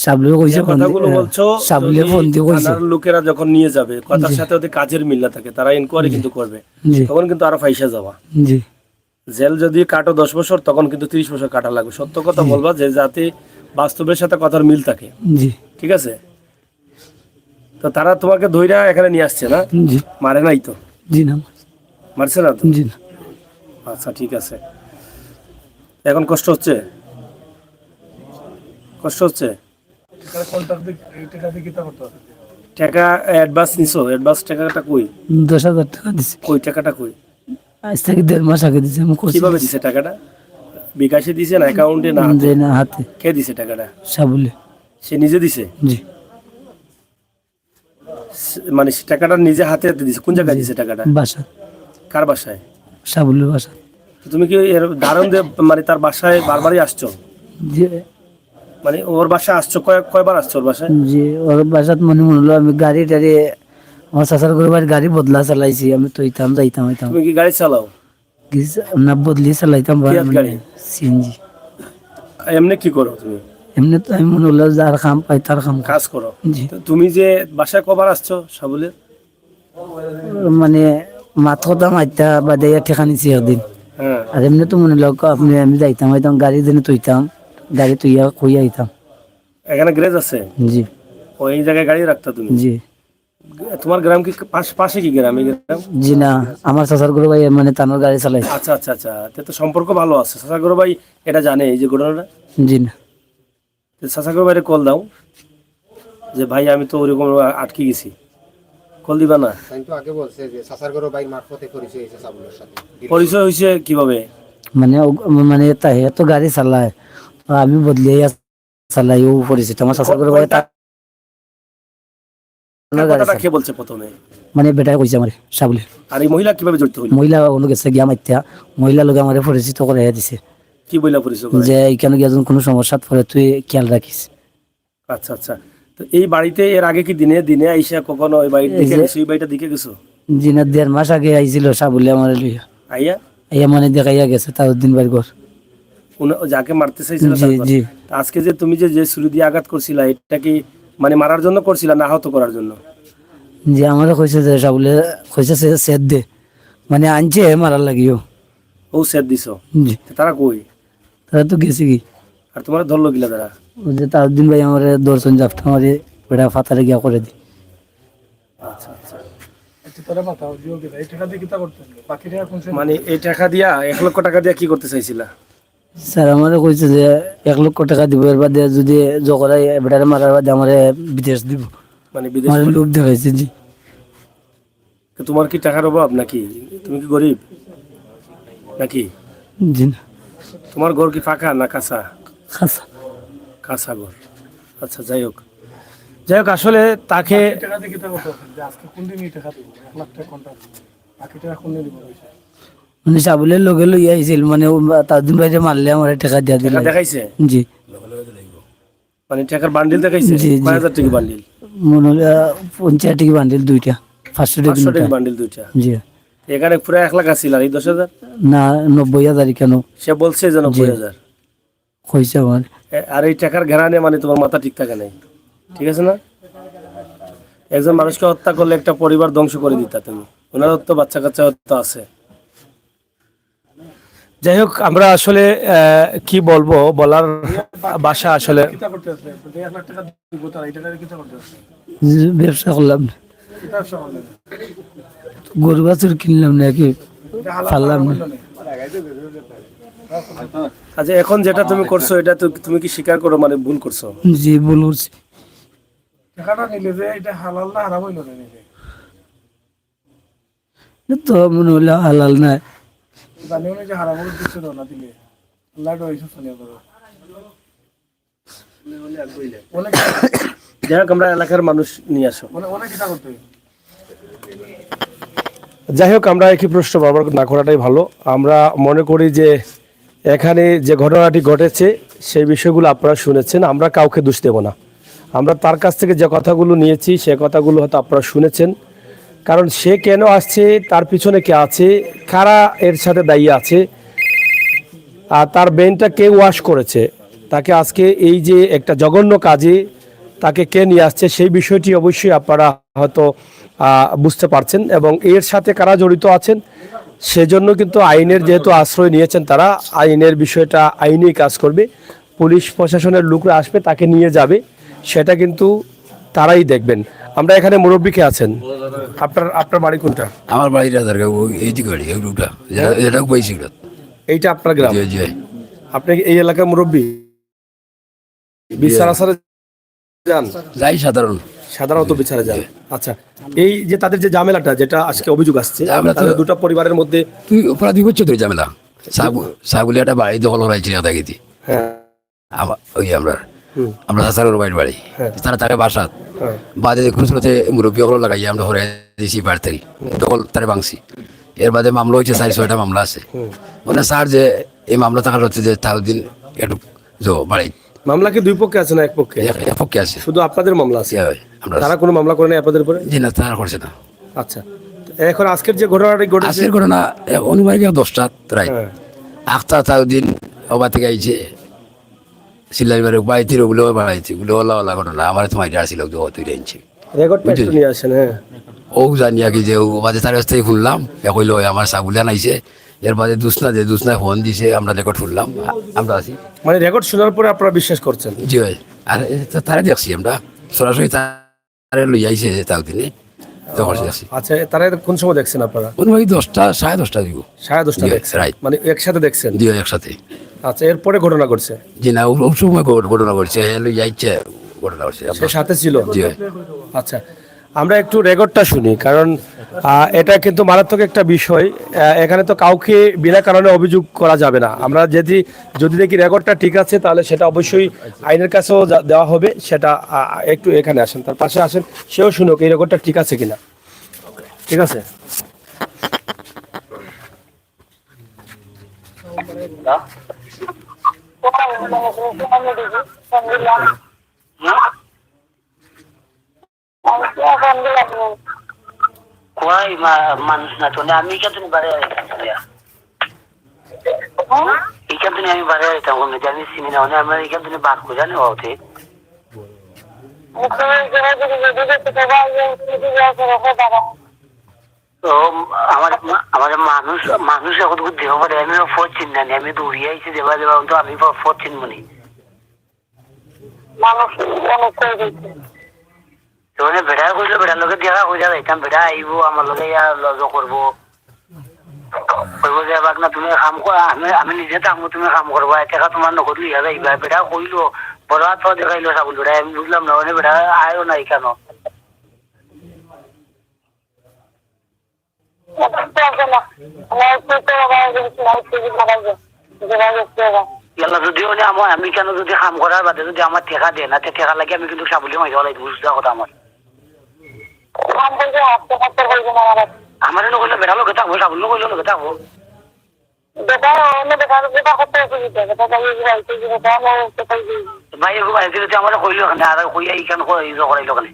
সাবলে কইছে যে ফোন কথাগুলো বলছো, সাবলে যদি ফোন দিয়ে কইছে। থানার লোকেরা যখন নিয়ে যাবে, কথার জি। সাথে ওদের কাজের মিল না থাকে, তারা ইনকোয়ারি কিন্তু করবে, জি তখন কিন্তু আরো ফাইসা যাওয়া। জি জেল যদি কাটো 10 বছর, তখন কিন্তু 30 বছর কাটা লাগবে। সত্য কথা বলবা, যে যাতে বাস্তবের সাথে কথার মিল থাকে, জি ঠিক আছে? তো তারা তোমাকে ধইরা এখানে নিয়ে আসছে না? জি মারে নাই তো? জি না। মারছে না তো? জি না। আচ্ছা ঠিক আছে। এখন কষ্ট হচ্ছে? কষ্ট হচ্ছে? টাকা অ্যাডভান্স নিছো? অ্যাডভান্স টাকাটা কই? 10,000 টাকা দিছে। কই টাকাটা কই? আজ থেকে 1.5 মাস আগে দিছে। আমি করছি কিভাবে দিছে টাকাটা? বিকাশে দিছে না অ্যাকাউন্টে না হাতে? যে না হাতে। কে দিছে টাকাটা? সাবলে। সে নিজে দিছে? জি মানে সে টাকাটা নিজে হাতে হাতে দিছে? কোন জায়গায় দিছে টাকাটা? বাসা। কার বাসায়? সাবলের বাসা। তো তুমি কি এর ধারণ দিয়ে মানে তার বাসায় বারবারই আসছো? যে মানে ওর বাসায় আসছো কয়বার আসছো ওর বাসায়? যে ওর বাসাত মনে হলো আমি গাড়ি টাড়ি আমার চাচার ঘরে বাড়ি গাড়ি বদলা চালাইছি। আমি তো যাইতাম হইতাম তুমি কি গাড়ি চালাও? না, বদলি চালাইতাম। কি হাত গাড়ি? সিএনজি। এমনি কি করো তুমি? এমনি তো আমি মনে হলো যার কাম পাই তার কাম করি। কাজ করো? জি। তো তুমি যে বাসায় কবার আসছো সাবলে? মানে মাত কথা মাইতা বা দেয়া ঠেকা নিছি একদিন। হ্যাঁ আর এমনি তো মনে লোক আপনি আমি যাইতাম হইতাম গাড়ি দিনে তুইতাম, গাড়ি তুইয়া কইয়া আইতাম। এখানে গ্যারেজ আছে? জি ওই জায়গায় গাড়ি রাখতা তুমি? জি তোমার গ্রাম কি পাশে কি গ্রাম? এই গ্রাম? জি না, আমার চাচার ঘরে ভাই মানে তানোর গাড়ি চালাই। আচ্ছা আচ্ছা আচ্ছা, তো সম্পর্ক ভালো আছে। সাসাগর ভাই এটা জানে এই যে ঘটনাটা? জি না। সাসাগর ভাইরে কল দাও যে ভাই আমি তো ওরকম আটকে গেছি, কল দিবা না? কিন্তু আগে বলছে যে সাসার গরো বাইর মারফতে পরিচয় হয়েছে সাবুলের সাথে। পরিচয় হয়েছে কিভাবে? মানে মানে তাই তো গাড়ি চালায়, আমি বদলিয়ে চালাই। ও পরিচিত আমার চাচার ঘরে ভাই তার গাড়ি কথাটা চালায়। কে বলছে প্রথমে? মানে বেটাই কইছে আমার সাবলে। আর এই মহিলা কিভাবে জড়িত হইল? মহিলা ওগুলো গেছে গিয়া মাইত্যা, মহিলা লোক আমার পরিচিত করে দিছে কি বইলা পরিচয় করে? যে এইখানে গিয়ে যখন কোনো সমস্যা পরে তুই খেয়াল রাখিস। আচ্ছা আচ্ছা। তো এই বাড়িতে এর আগে কি দিনে দিনে আইসা কখনো ওই বাড়ির দিকে গেছো? এই বাড়িটা দিকে গেছো? জিনা 1.5 মাস আগে আইছিল সাবলে আমার লইয়া। আইয়া আইয়া মানে দেখাইয়া গেছে তার দিন বাড়ি ঘর। যাকে মারতে চাইছিল জি তারপর? জি তা আজকে যে তুমি যে যে ছুরি দিয়ে আঘাত করছিলা, এটা কি মানে মারার জন্য করছিলা না আহত করার জন্য? যে আমার কইছে যে সাবলে কইছে সেদ দে, মানে আনছে মারার লাগিও। ও সেট দিছো? জি তারা কই? তারা তো গেছে কি। আর তোমার ধরলো গিলা তারা? ও যে তার দিন ভাই আমার দর্শন জাফটা আমার বেড়া ফাতারে গিয়া করে দি। আচ্ছা আচ্ছা। মানে এই টাকা দিয়া 1 লক্ষ টাকা দিয়া কি করতে চাইছিলা? স্যার আমারে কইছে যে 1 লক্ষ টাকা দিব, এর বাদে যদি জগরাই বেড়ারে মারার বাদে আমারে বিদেশ দিব। মানে বিদেশ আমার লোভ দেখাইছে। জি তোমার কি টাকার অভাব নাকি? তুমি কি গরিব নাকি? জি না, তোমার ঘর কি ফাঁকা না কাঁচা? খাসা। কাঁচা ঘর। আচ্ছা, যাই হোক আসলে তাকে মানে সাবুলের লগে লই আইছিল, মানে তাজুন ভাই মারলে আমার টাকা দিয়া দিল। টাকা দেখাইছে, জি মানে টাকার বান্ডিল দেখাইছে? জি, জি। কয় হাজার টাকা বান্ডিল? মনে হলো 50 টাকা বান্ডিল দুইটা, 500 টাকা 500 টাকা দুইটা। বান্ডিল দুইটা। জি এখানে পুরো 1 লাখ আছিল আর এই 10,000 না, 90,000 কেন সে বলছে যে 90,000। কইছে আমার। আর এই টাকার ঘেরানে মানে তোমার মাথা ঠিক থাকে নাই, ঠিক আছে না? একজন মানুষকে হত্যা করলে একটা পরিবার ধ্বংস করে দিতা তুমি, ওনার তো বাচ্চা কাচ্চা তো আছে। যাই হোক, আমরা আসলে কি বলবো, বলার ভাষা আসলে। ব্যবসা করলাম না, গরু বাছুর কিনলাম নাকি পারলাম না। আচ্ছা, এখন যেটা তুমি করছো এটা তো তুমি কি স্বীকার করো মানে ভুল করছো? জি ভুল করছি। তো মনে হলো হালাল না। যাই হোক, আমরা এলাকার মানুষ নিয়ে আসো। যাই হোক, আমরা একই প্রশ্ন বারবার না করাটাই ভালো। আমরা মনে করি যে এখানে যে ঘটনাটি ঘটেছে সেই বিষয়গুলো আপনারা শুনেছেন, আমরা কাউকে দোষ দেব না। আমরা তার কাছ থেকে যে কথাগুলো নিয়েছি সে কথাগুলো হয়তো আপনারা শুনেছেন, কারণ সে কেন আসছে, তার পিছনে কে আছে, কারা এর সাথে দায়ী আছে, আর তার ব্রেনটা কে ওয়াশ করেছে, তাকে আজকে এই যে একটা জঘন্য কাজে তাকে কে নিয়ে আসছে সেই বিষয়টি অবশ্যই আপনারা হয়তো বুঝতে পারছেন, এবং এর সাথে কারা জড়িত আছেন সেজন্য কিন্তু আইনের যেহেতু আশ্রয় নিয়েছেন তারা, আইনের বিষয়টা আইনেই কাজ করবে। পুলিশ প্রশাসনের লোকরা আসবে, তাকে নিয়ে যাবে, সেটা কিন্তু তারাই দেখবেন। আমরা এখানে মুরব্বীকে আছেন, আপনার বাড়ি কোনটা? আমার বাড়ি রাজারগাঁও, এই যে গাড়ি রুটা যেটা পাইছি। এইটা আপনার গ্রাম? আপনি এই এলাকার মুরব্বী? বিচার আসারে যান? যাই সাধারণত বিচারে যান। আচ্ছা, এই যে তাদের যে ঝামেলাটা যেটা আজকে অভিযোগ আসছে, তাদের দুটো পরিবারের মধ্যে তুই প্রায় 2 বছর ধরে ঝামেলা। সাগুলি একটা বাড়ি দখল হয়েছিল দেখেছি। হ্যাঁ, ওই আমরা চাচার বাড়ি তারা তাকে বাসাত হ্যাঁ, বাদে খুচরোতে মুরব্বী হল লাগাই আমরা হরে দিয়েছি বাড়ি থেকে দখল তারে ভাঙছি। এর বাদে মামলা হয়েছে 4-6টা মামলা আছে। মানে স্যার যে এই মামলা থাকার হচ্ছে যে তাহদিন একটু বাড়ি মামলা কি দুই পক্ষে আছে না এক পক্ষে? এক পক্ষে আছে। শুধু আপনাদের মামলা আছে? আমরা তারা কোনো মামলা করে নাই আপনাদের উপরে? জি না, তারা করছে না। আচ্ছা, এখন আজকের যে ঘটনাটি ঘটেছে, আজকের ঘটনা অনুমানিক 10টা রাত হ্যাঁ, আখতা তাহদিন অবা থেকে আইছে সিলাইবারে বাড়িতে ওগুলো বাড়াইছে, ওগুলো ওলা ঘটনা আমার তো মাইটা আসছিল তুই আনছি রেকর্ডটা একটু নিয়ে আসেন। হ্যাঁ, ও জানি আর কি যে ও বাদে তার কাছ থেকে শুনলাম কইল আমার সাগুলিয়ান আইছে। এর বাদে দুসনা ফোন দিছে, আমরা রেকর্ড শুনলাম, আমরা আছি। মানে রেকর্ড শোনার পরে আপনারা বিশ্বাস করছেন? জি ভাই, আর তারা দেখছি আমরা সরাসরি তারা লই আইছে তাও দিনে তখন দেখছি। আচ্ছা, তারা কোন সময় দেখছেন আপনারা? অনুমানিক 10টা 10:30 দিব। 10:30 দেখছেন? রাইট, মানে একসাথে দেখছেন? জি একসাথে। আচ্ছা, এরপরে ঘটনা ঘটছে? জি না, ও সময় ঘটনা ঘটছে, লই যাইছে ঘটনা ঘটছে। সে সাথে ছিল? জি। আচ্ছা, আমরা একটু রেকর্ডটা শুনি, কারণ এটা কিন্তু মারাত্মক একটা বিষয়। এখানে তো কাউকে বিনা কারণে অভিযোগ করা যাবে না। আমরা যদি দেখি রেকর্ডটা ঠিক আছে তাহলে সেটা অবশ্যই আইনের কাছেও দেওয়া হবে। সেটা একটু এখানে আসেন, তার পাশে আসেন, সেও শুনুক এই রেকর্ডটা ঠিক আছে কিনা। ঠিক আছে? কই মানুষ না তো আমি কেন বাড়ি এখান থেকে আমি বাড়ি আইতাম আমি চিনি না, আমার এখান থেকে বার করে জানি ওতে তো আমার মানুষ এখন দেহ পারে আমি ফোর চিন্তা নেই, আমি দৌড়িয়ে আইছি দেবা তো আমি ফোর চিনবনি বেড়া কইলো বেড়ার লোকে দেখা হয়ে যাবে বেড়া আইব আমার লোকে লজ করবো না তুমি কাম আমি নিজে থাকবো, তুমি কাম করবো টাকা তোমার নকরি ইয়া যাইবা বেড়া কইলো বড় হাত দেখাইলো ছাগল বেড়া আমি বুঝলাম না বেড়া আয়ও নাই কেন ইয়াল্লা যদিও না আমি কেন যদি কাম করার বাদে যদি আমার ঠেকা দেয় না ঠেকা লাগে আমি কিন্তু সাবুলি মাই হলাই বুঝতে কথা আমার আমার নগলে বেড়া লোকে থাকবো সাবুল নগলে লোকে থাকবো ভাই ভাই আমার কইল ওখানে আর কইয়া ইখান করাইল ওখানে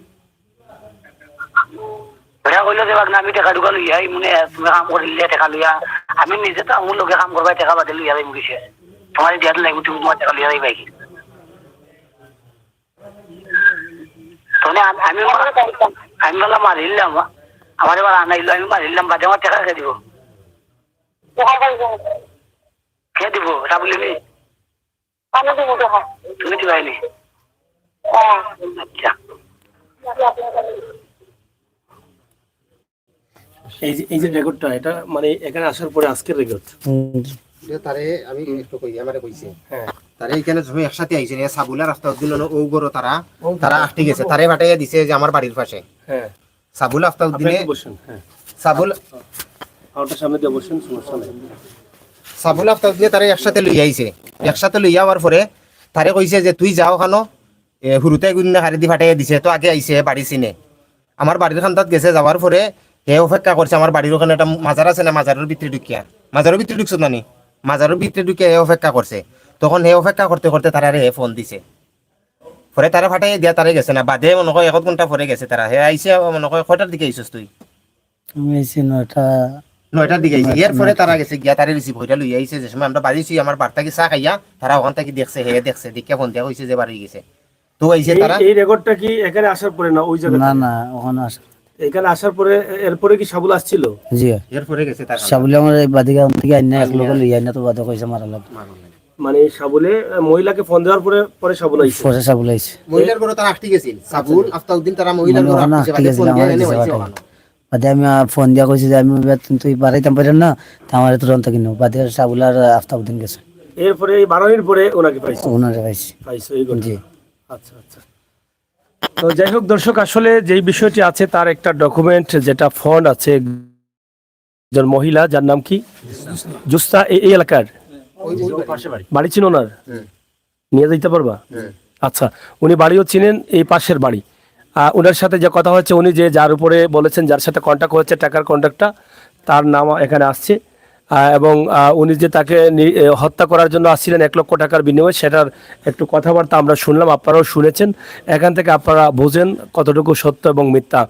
বেড়া কইল যে না আমি টেকা ঢুকা লইয়া মনে তুমি কাম করিলে টেকা লইয়া আমি নিজে তো আমার লোকে কাম করবাই টেকা বাদে লইয়া যাই মুখে তোমার দিয়াত লাগবে তুমি তোমার টেকা লইয়া যাই বাইকি আমি বললাম মারিলাম আমার এবার আনাইলো আমি মারিলাম বাদে আমার টেকা খেয়ে দিব খেয়ে দিব সাবুলি নি তুমি দিবাইনি আচ্ছা এই যে রেকর্ডটা এটা মানে এখানে আসার পরে আজকের রেকর্ড। তারে আমি একটু কই আমারে কইছে হ্যাঁ তারে এখানে যখন একসাথে আইছে না সাবুলা রাস্তা দিল না ও গরো তারা আটকে গেছে তারে ফাটাইয়া দিছে যে আমার বাড়ির পাশে হ্যাঁ সাবুল আফতাউদ্দিনে বসুন। হ্যাঁ সাবুল ওটা সামনে দিয়ে বসুন, সমস্যা নেই। সাবুল আফতাউদ্দিনে তারে একসাথে লই আইছে একসাথে লই যাওয়ার পরে তারে কইছে যে তুই যাও খানো হুরুতে গুন্না হারে দি ফাটাইয়া দিছে তো আগে আইছে বাড়ি চিনে আমার বাড়ির খান্তাত গেছে যাওয়ার পরে হে অপেক্ষা করছে আমার বাড়ির ওখানে একটা মাজার আছে না মাজারের ভিতরে ঢুকিয়া মাজারের ভিতরে ঢুকছো নানি মাজারের ভিতরে ঢুকিয়া হে অপেক্ষা করছে তখন হে অপেক্ষা করতে করতে তারা হে ফোন দিছে পরে তারা ফাটাই দিয়া তারে গেছে না বাদে মনে হয় 1 ঘন্টা পরে গেছে তারা হে আইছে মনে হয় কয়টার দিকে আইছস তুই আমি আইছি 9টার দিকে আইছে এর পরে তারা গেছে গিয়া তারে রিসিভ হইরা লই আইছে যে সময় আমরা বাড়িছি আমার বার্তা কি চা খাইয়া তারা ওখান থেকে দেখছে হে দেখছে দেখে ফোন দিয়া কইছে যে বাড়ি গেছে তো আইছে তারা এই রেকর্ডটা কি এখানে আসার পরে না ওই জায়গা না ওখানে আসে এখানে আসার পরে এরপরে কি সাবুল আসছিল? জি এর পরে গেছে তারা সাবুলে আমার বাদিকা থেকে আইনা এক লোক লই আইনা তো বাদে কইছে মারা লাগ মানে সাবুলে মহিলাকে ফোন দেওয়ার পরে পরে সাবুল আইছে। পরে সাবুল আইছে মহিলার ঘরে তারা আটকে গেছিল সাবুল আফতাউদ্দিন তারা মহিলার ঘরে আটকে গেছে বাদে ফোন দিয়া এনে হইছে ওখানে বাদে আমি ফোন দিয়া কইছি যে আমি তুই বাড়াইতাম পারেন না তো আমার তুরন্ত কিনো বাদে সাবুল আর আফতাউদ্দিন গেছে এরপরে এই 12 মিনিট পরে ওনাকে পাইছে ওনারে পাইছি এই ঘটনা। জি আচ্ছা আচ্ছা। তো যাই হোক দর্শক, আসলে যেই বিষয়টি আছে তার একটা ডকুমেন্ট যেটা ফোন আছে একজন মহিলা যার নাম কি জুস্তা এই এলাকার বাড়ি চিনো ওনার নিয়ে যেতে পারবা? আচ্ছা, উনি বাড়িও চিনেন, এই পাশের বাড়ি। ওনার সাথে যে কথা হচ্ছে উনি যে যার উপরে বলেছেন যার সাথে কন্ট্যাক্ট হচ্ছে টাকার কন্ট্যাক্টটা তার নাম এখানে আসছে এবং উনি যে তাকে হত্যা করার জন্য আসছিলেন 1 লক্ষ টাকার বিনিময়ে সেটার একটু কথাবার্তা আমরা শুনলাম, আপনারাও শুনেছেন। এখান থেকে আপনারা বোঝেন কতটুকু সত্য এবং মিথ্যা।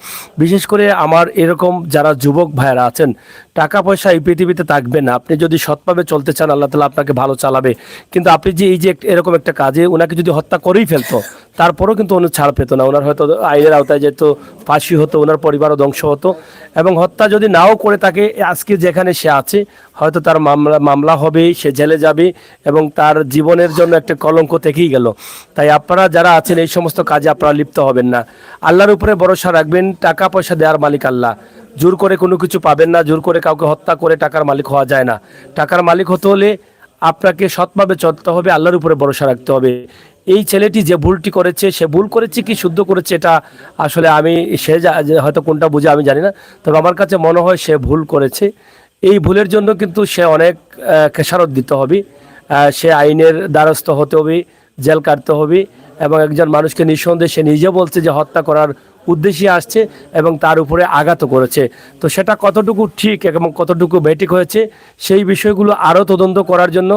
বিশেষ করে আমার এরকম যারা যুবক ভাইয়েরা আছেন, টাকা পয়সা এই পৃথিবীতে থাকবে না। আপনি যদি সৎভাবে চলতে চান আল্লাহ তাআলা আপনাকে ভালো চালাবে, কিন্তু আপনি যে এই যে এরকম একটা কাজে ওনাকে যদি হত্যা করেই ফেলতো তারপরেও কিন্তু উনি ছাড় পেত না, ওনার হয়তো আইনের আওতায় যেত, ফাঁসি হতো, ওনার পরিবারও ধ্বংস হতো। এবং হত্যা যদি নাও করে তাকে আজকে যেখানে সে আছে হয়তো তার মামলা হবে, সে জেলে যাবে এবং তার জীবনের জন্য একটা কলঙ্ক থেকেই গেল। তাই আপনারা যারা আছেন এই সমস্ত কাজে আপনারা লিপ্ত হবেন না, আল্লাহর উপরে ভরসা রাখবেন। টাকা পয়সা দেওয়ার মালিক আল্লাহ, জোর করে কোনো কিছু পাবেন না, জোর করে কাউকে হত্যা করে টাকার মালিক হওয়া যায় না। টাকার মালিক হতে হলে আপনাকে সৎভাবে চলতে হবে, আল্লাহর উপরে ভরসা রাখতে হবে। এই ছেলেটি যে ভুলটি করেছে, সে ভুল করেছে কি শুদ্ধ করেছে এটা আসলে আমি সে হয়তো কোনটা বুঝে আমি জানি না, তবে আমার কাছে মনে হয় সে ভুল করেছে। এই ভুলের জন্য কিন্তু সে অনেক খেসারত দিতে হবে, সে আইনের দ্বারস্থ হতে হবে, জেল কাটতে হবে। এবং একজন মানুষকে নিঃসন্দেহে সে নিজে বলছে যে হত্যা করার উদ্দেশ্যে আসছে এবং তার উপরে আঘাত করেছে। তো সেটা কতটুকু ঠিক এবং কতটুকু বেঠিক হয়েছে সেই বিষয়গুলো আরও তদন্ত করার জন্য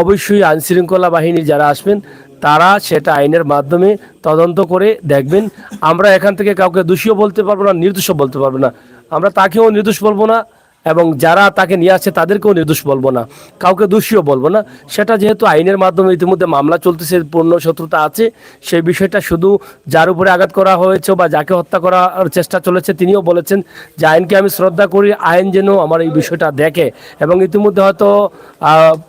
অবশ্যই আইনশৃঙ্খলা বাহিনী যারা আসবেন তারা সেটা আইনের মাধ্যমে তদন্ত করে দেখবেন। আমরা এখান থেকে কাউকে দোষীও বলতে পারবো না, নির্দোষও বলতে পারবো না। আমরা তাকেও নির্দোষ বলবো না এবং যারা তাকে নিয়ে আসছে তাদেরকেও নির্দোষ বলবো না, কাউকে দোষীও বলবো না। সেটা যেহেতু আইনের মাধ্যমে ইতিমধ্যে মামলা চলতেছে, পূর্ণ শত্রুতা আছে, সেই বিষয়টা শুধু যার উপরে আঘাত করা হয়েছে বা যাকে হত্যা করার চেষ্টা চলেছে তিনিও বলেছেন যে আইনকে আমি শ্রদ্ধা করি, আইন যেন আমার এই বিষয়টা দেখে। এবং ইতিমধ্যে হয়তো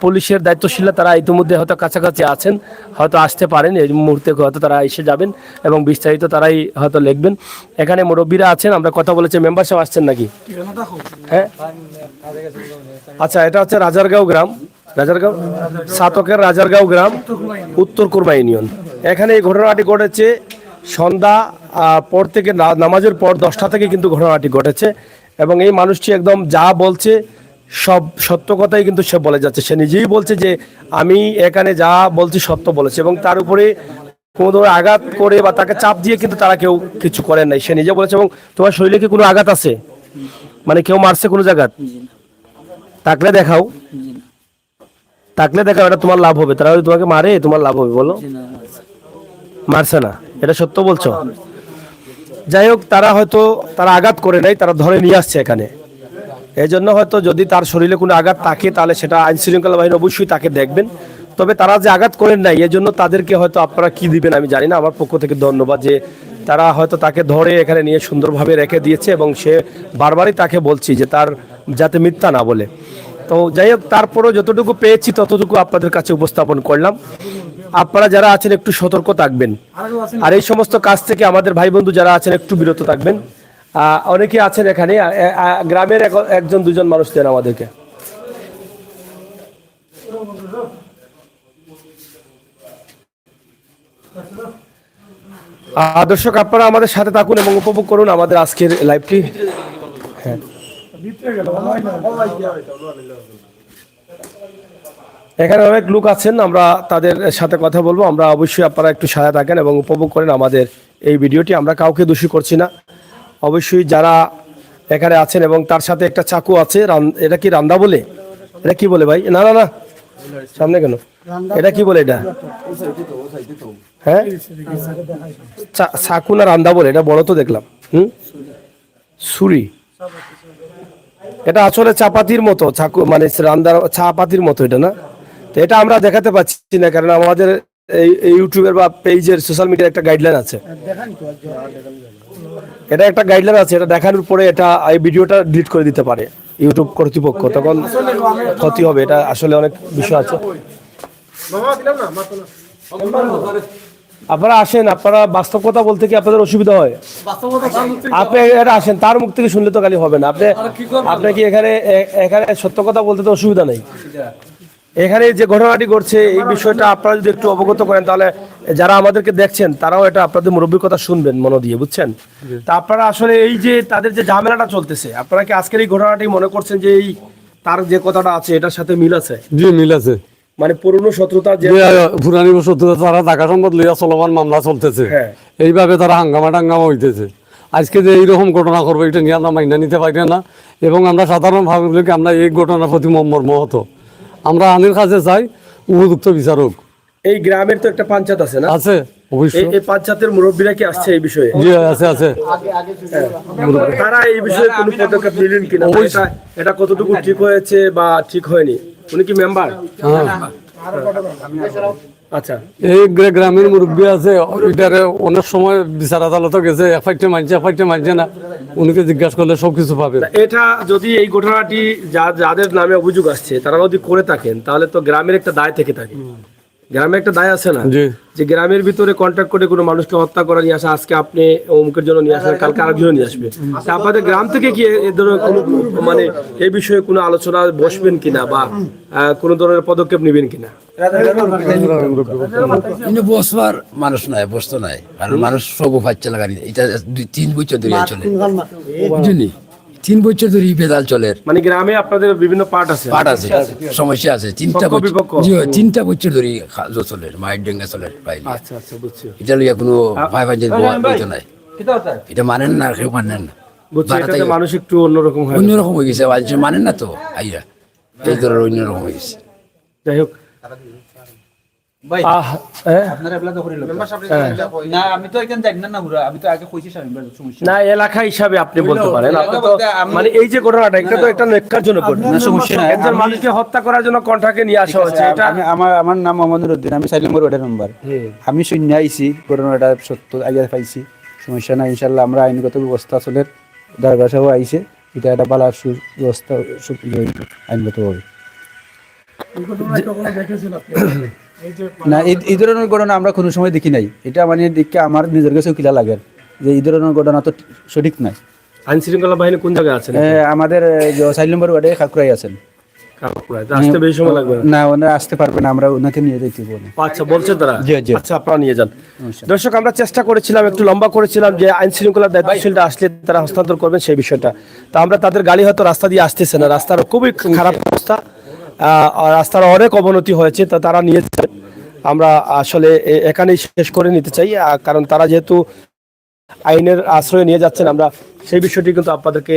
পুলিশের দায়িত্বশীলরা তারা ইতিমধ্যে হয়তো কাছাকাছি আছেন, হয়তো আসতে পারেন, এই মুহূর্তে হয়তো তারা এসে যাবেন এবং বিস্তারিত তারাই হয়তো লিখবেন। এখানে মুরব্বীরা আছেন, আমরা কথা বলেছি। মেম্বার সাহেব আসছেন নাকি? হ্যাঁ, আচ্ছা, এটা হচ্ছে রাজারগাঁও গ্রাম, রাজারগাঁও সাতকের রাজারগাঁও গ্রাম, উত্তর কুরমা ইউনিয়ন। এখানে এই ঘটনাটি ঘটেছে সন্ধ্যা পর থেকে, নামাজের পর 10টা থেকে কিন্তু ঘটনাটি ঘটেছে এবং এই মানুষটি একদম যা বলছে সব সত্য কথাই কিন্তু সে বলে যাচ্ছে। সে নিজেই বলছে যে আমি এখানে যা বলছি সত্য বলেছি, এবং তার উপরে কোনো ধরনের আঘাত করে বা তাকে চাপ দিয়ে কিন্তু তারা কেউ কিছু করেন নাই, সে নিজে বলেছে। এবং তোমার শরীরে কি কোনো আঘাত আছে, মানে কেউ মারছে কোনো জায়গা? থাকলে দেখাও, থাকলে দেখাও, এটা তোমার লাভ হবে। তারা যদি তোমাকে মারে তোমার লাভ হবে, বলো। মারছে না, এটা সত্য বলছো? যাই হোক, তারা আঘাত করে নাই, তারা ধরে নিয়ে আসছে এখানে। এই জন্য হয়তো যদি তার শরীরে কোনো আঘাত থাকে তাহলে সেটা আইন শৃঙ্খলা বাহিনী অবশ্যই তাকে দেখবেন। তবে তারা যে আঘাত করেন নাই এই জন্য তাদেরকে হয়তো আপনারা কি দিবেন আমি জানি না। আমার পক্ষ থেকে ধন্যবাদ যে তারা হয়তো তাকে ধরে এখানে নিয়ে সুন্দরভাবে রেখে দিয়েছে, এবং সে বারবারই তাকে বলছি যে তার যাতে মিথ্যা না বলে। তো যাই হোক, তারপরও যতটুকু পেয়েছি ততটুকু আপনাদের কাছে উপস্থাপন করলাম। আপনারা যারা আছেন একটু সতর্ক থাকবেন, আর এই সমস্ত কাজ থেকে আমাদের ভাই বন্ধু যারা আছেন একটু বিরত থাকবেন। অনেকে আছেন এখানে, গ্রামের একজন দুজন মানুষ দেন আমাদেরকে। দর্শক, আপনারা আমাদের সাথে থাকুন এবং উপভোগ করুন আমাদের আজকের লাইভটি। হ্যাঁ, এখানে অনেক লোক আছেন, আমরা তাদের সাথে কথা বলবো। আমরা অবশ্যই আপনারা একটু সাথে থাকেন এবং উপভোগ করেন আমাদের এই ভিডিওটি। আমরা কাউকে দোষী করছি না, অবশ্যই যারা এখানে আছেন। এবং তার সাথে একটা চাকু আছে, এটা কি রান্দা বলে? এটা কি বলে ভাই? না না না, সামনে কেন? এটা কি বলে এটা? হ্যাঁ, চাকু না রান্দা বলে? এটা বড় তো দেখলাম। ছুরি। এটা আসলে চাপাতির মতো চাকু, মানে রান্দার চাপাতির মতো এটা না? তো এটা আমরা দেখাতে পাচ্ছি না, কারণ আমাদের এই ইউটিউবের বা পেজের সোশ্যাল মিডিয়ার একটা গাইডলাইন আছে। এটা একটা গাইডলাইন আছে, এটা দেখানোর পরে এটা এই ভিডিওটা ডিলিট করে দিতে পারে ইউটিউব কর্তৃপক্ষ, তখন ক্ষতি হবে। এটা আসলে অনেক বিষয় আছে। আপনারা আসেন, আপনারা বাস্তব কথা বলতে কি আপনাদের অসুবিধা হয়? আপনি এটা আসেন, তার মুখ থেকে শুনলে তো খালি হবে না। আপনি কি এখানে সত্য কথা বলতে তো অসুবিধা নেই। এখানে যে ঘটনাটি ঘটছে এই বিষয়টা আপনারা যদি একটু অবগত করেন তাহলে যারা আমাদেরকে দেখছেন তারাও এটা আপনাদের মুরব্বীর কথা শুনবেন মন দিয়ে, বুঝছেন? তা আপনারা আসলে এই যে তাদের যে ঝামেলাটা চলতেছে, আপনারা কি আজকের এই ঘটনাটি মনে করছেন যে এই তার যে কথাটা আছে এটার সাথে মিল আছে? জি, মিল আছে। মানে পুরনো শত্রুতা, যে পুরানি শত্রুতা, তারা টাকা সম্পদ লইয়া চলমান মামলা চলতেছে, এইভাবে তারা হাঙ্গামা টাঙ্গামা হইতেছে। আজকে যে এইরকম ঘটনা করবো এটা নিয়ে আমরা মাইনা নিতে পারি না, এবং আমরা সাধারণ ভাবে আমরা এই ঘটনার প্রতি মর্মাহত। আমরা আইনের কাছে চাই উপযুক্ত বিচারক। এই গ্রামের তো একটা পঞ্চায়েত আছে না? আছে, অবশ্যই। এই পঞ্চায়েতের মুরব্বীরা কি আসছে এই বিষয়ে? জি, আছে। তারা এই বিষয়ে কোনো পদক্ষেপ নিলেন কিনা? এটা কতটুকু ঠিক হয়েছে বা ঠিক হয়নি? উনি কি মেম্বার? আচ্ছা, এই গ্রামের মুরব্বী আছে, ওইটারে অনেক সময় বিচার আদালত গেছে, এফআইটি মানছে না। উনিকে জিজ্ঞাসা করলে সবকিছু পাবে। এটা যদি এই ঘটনাটি যাদের নামে অভিযোগ আসছে তারা যদি করে থাকেন তাহলে তো গ্রামের একটা দায় থেকে থাকে। গ্রামে একটা দায় আছে না, যে গ্রামের ভিতরে কন্ট্যাক্ট করে কোনো মানুষকে হত্যা করা নিয়ে আসা, আজকে আপনি অমুকের জন্য নিয়ে আসবেন, কালকে আরেক জন্য নিয়ে আসবে। আপনাদের গ্রাম থেকে কি এই ধরনের কোনো মানে এই বিষয়ে কোনো আলোচনা বসবেন কিনা বা কোনো ধরনের পদক্ষেপ নেবেন কিনা? কিন্তু বসবার মানুষ নাই, বসতো নাই, কারণ মানুষ সব পাচ্ছে লাগানি। এটা 2-3 বছর ধরে চলে, বুঝলি? 3 বছর ধরে বেদাল চলে। মানে গ্রামে আপনাদের বিভিন্ন পার্ট আছে, সমস্যা আছে। 3টা বছর ধরে চলে, মাইট ডেঙ্গা চলে। আচ্ছা আচ্ছা, বুঝছি। এটা লইয়া কোনো ভাইভাঞ্জের বইতো নাই, এটা মানেন না, কেউ মানেন না। মানুষ একটু অন্যরকম হয়ে গেছে, মানেন না তো আইরা, এই ধরনের অন্যরকম হয়ে গেছে। যাই হোক, না এলাকা হিসাবে আপনি বলতে পারেন। মানে এই যে ঘটনাটা, এটা তো একটা নেককার জন্য একজন মানুষকে হত্যা করার জন্য কন্ট্রাক্টে নিয়ে আসা হয়েছে। এটা আমার নাম মোহাম্মদ উদ্দিন, আমি 4 নম্বর ওয়ার্ডের মেম্বার। আমি শূন্য আইছি, ঘটনাটা সত্য আগে পাইছি, সমস্যা নাই। ইনশাল্লাহ আমরা আইনগত ব্যবস্থা আসলে দরগাসাও আইছে, এটা একটা ভালো সুব্যবস্থা আইনগতভাবে। না, এই ধরনের ঘটনা আমরা কোনো সময় দেখি নাই। এটা মানে দেখে আমার নিজের কাছেও কিলা লাগে যে এই ধরনের ঘটনা তো সঠিক নাই। আইন শৃঙ্খলা বাহিনী কোন জায়গায় আছেন? আমাদের 4 নম্বর ওয়ার্ডে খাকুরাই আছেন। কাকড়ায় তো আসতে বেশি সময় লাগবে না। না ওনারা আসতে পারবে না, আমরা ওনাকে নিয়ে যেতে বলি। আচ্ছা বলছেন তারা? জি, জি। আচ্ছা আপনারা নিয়ে যান। দর্শক আমরা চেষ্টা করেছিলাম, একটু লম্বা করেছিলাম যে আইন শৃঙ্খলার দায়িত্বশীলরা আসলে তারা হস্তান্তর করবেন সেই বিষয়টা। তা আমরা তাদের গাড়ি হয়তো রাস্তা দিয়ে আসতেছে না, রাস্তার খুবই খারাপ অবস্থা, আর রাস্তার অনেক অবনতি হয়েছে, তা তারা নিয়েছে। আমরা আসলে এখানেই শেষ করে নিতে চাই, কারণ তারা যেহেতু আইনের আশ্রয় নিয়ে যাচ্ছেন, আমরা সেই বিষয়টি কিন্তু আপনাদেরকে